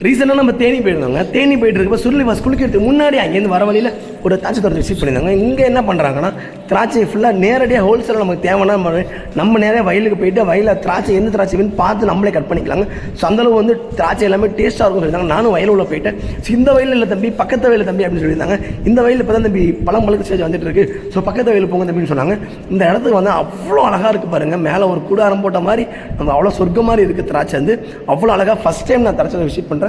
ரீசெண்டாக நம்ம தேனி போயிருந்தோங்க. தேனி போயிட்டு இருக்கப்போ சுருளி வாஸ் குளிக்கிறதுக்கு முன்னாடி அங்கேருந்து வர வழியில் ஒரு திராட்சை தோட்டத்தை விசிட் பண்ணியிருந்தாங்க. இங்கே என்ன பண்ணுறாங்கன்னா திராட்சை ஃபுல்லாக நேரடியாக ஹோல்சேலில் நமக்கு தேவைன்னா நம்ம நேராக வயலுக்கு போயிட்டு வயலில் திராட்சை எந்த திராட்சை வேணும் பார்த்து நம்மளே கட் பண்ணிக்கலாங்க. ஸோ அந்தளவு வந்து திராட்சை எல்லாமே டேஸ்ட்டாக இருக்கும் சொல்லியிருந்தாங்க. நானும் வயல் உள்ள போயிட்டேன். ஸோ இந்த வயலில் இல்லை தம்பி, பக்கத்து வயலில் தம்பி அப்படின்னு சொல்லியிருந்தாங்க. இந்த வயலில் இப்போ தான் தம்பி பழம் பழுக்கு ஸ்டேஜ் வந்துட்டு இருக்கு, ஸோ பக்கத்து வயலில் போங்க தம்பின்னு சொன்னாங்க. இந்த இடத்துக்கு வந்து அவ்வளோ அழகாக இருக்குது பாருங்கள். மேலே ஒரு கூடாரம் போட்ட மாதிரி நம்ம அவ்வளோ சொர்க்க மாதிரி இருக்குது. திராட்சை வந்து அவ்வளோ அழகாக ஃபஸ்ட் டைம் நான் திராட்சை விசிட் பண்ணுறேன்.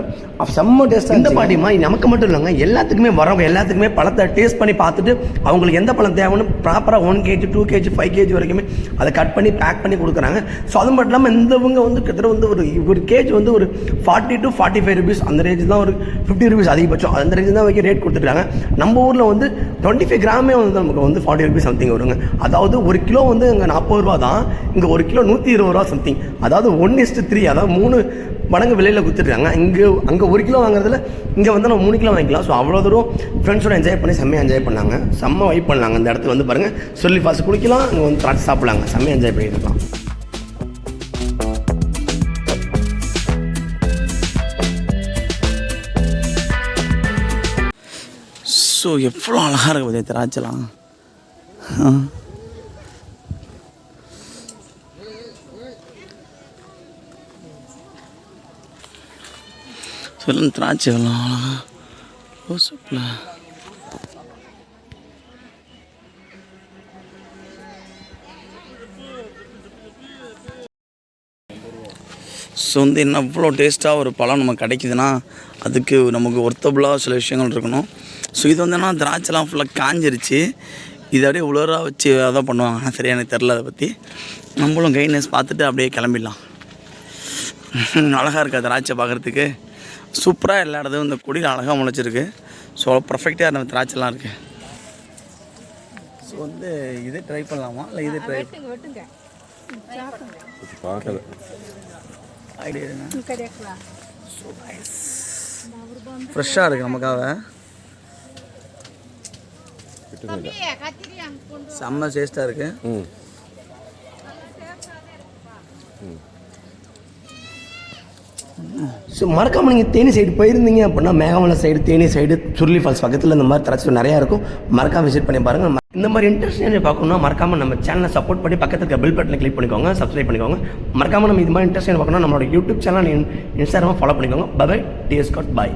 செம்ம டேஸ்ட்டாக இந்த பாட்டிமா நமக்கு மட்டும் இல்லைங்க, எல்லாத்துக்குமே வரவங்க எல்லாத்துக்குமே பழத்தை டேஸ்ட் பண்ணி பார்த்துட்டு அவங்களுக்கு எந்த பழம் தேவைன்னு ப்ராப்பராக 1 kg 2 kg 5 kg வரைக்குமே அதை கட் பண்ணி பேக் பண்ணி கொடுக்குறாங்க. ஸோ அது மட்டும் இல்லாமல் இந்தவங்க வந்து கிட்டத்தட்ட வந்து ஒரு கேஜ் வந்து ஒரு 40 to 45 rupees அந்த ரேஞ்சு தான், ஒரு 50 rupees அதிகபட்சம் அந்த ரேஞ்சு தான் வைக்க ரேட் கொடுத்துருக்காங்க. நம்ம ஊரில் வந்து 25 கிராமே வந்து நமக்கு வந்து 40 rupees சம்திங் வருங்க. அதாவது ஒரு கிலோ வந்து இங்கே 40 ரூபா தான், இங்கே ஒரு கிலோ 120 ரூபா சம்திங். அதாவது 1:3, அதாவது 3 மடங்கு விலையில் கொடுத்துருக்காங்க. அங்கே 1 கிலோ வாங்குறதுல இங்கே வந்து நம்ம 3 கிலோ வாங்கிக்கலாம். ஸோ அவ்வளோ தூரம் ஃப்ரெண்ட்ஸோட என்ஜாய் பண்ணி செம்மையாக என்ஜாய் பண்ணாங்க. செம்ம வைப் பண்ணாங்க. அந்த இடத்துல வந்து பாருங்கள், சொல்லி ஃபாஸ்ட் குளிக்கலாம், இங்கே வந்து திராட்சை சாப்பிடலாங்க, செம்மையாக என்ஜாய் பண்ணியிருக்கலாம். ஸோ எவ்வளோ அழகாக இருக்குது பார்த்தீங்க திராட்சைலாம். சொல்லுங்க, திராட்சை எவ்வளோ அழகா ரோஸப்பில். ஸோ வந்து என்ன அவ்வளோ டேஸ்ட்டாக ஒரு பழம் நமக்கு கிடைக்குதுன்னா அதுக்கு நமக்கு ஒர்த்தபுளாக சில விஷயங்கள் இருக்கணும். ஸோ இது வந்து என்ன, திராட்சைலாம் ஃபுல்லாக காஞ்சிருச்சு. இது அப்படியே உலராக வச்சு அதான் பண்ணுவாங்க. ஆனால் சரியாக எனக்கு தெரில அதை பற்றி. நம்மளும் கைட்னஸ் பார்த்துட்டு அப்படியே கிளம்பிடலாம். அழகாக இருக்கா திராட்சை பார்க்குறதுக்கு, சூப்பராக எல்லா இடத்தும் இந்த கொடியில் அழகாக முளைச்சிருக்கு. ஸோ பர்ஃபெக்டாக நம்ம திராட்சைலாம் இருக்குது. ஸோ வந்து இதே ட்ரை பண்ணலாமா இல்லை இதே ட்ரை ஐடியா ஃப்ரெஷ்ஷாக இருக்குது நமக்காக. செம்ம டேஸ்ட்டாக இருக்குது. ஸோ மறக்காமல் நீங்கள் தேனி சைடு போயிருந்தீங்க அப்படின்னா Meghamalai side, Theni side, Suruli falls பக்கத்தில் இந்த மாதிரி திராட்சை நிறையா இருக்கும். மறக்காமல் விசிட் பண்ணி பாருங்கள். இந்த மாதிரி இன்ட்ரெஸ்டிங் பார்க்கணும்னா மறக்காமல் நம்ம சேனலை சப்போர்ட் பண்ணி பக்கத்தில் இருக்க பெல் பட்டனை கிளிக் பண்ணிக்கோங்க, சப்ஸ்கிரைப் பண்ணிக்கோங்க. மறக்காமல் நம்ம இது மாதிரி இன்ட்ரெஸ்டிங் பார்க்கணும் நம்மளோட யூடியூப் சேனல், இன்ஸ்டாகிராம் ஃபாலோ பண்ணிக்கோங்க. பை டிஎஸ் காட் பாய்.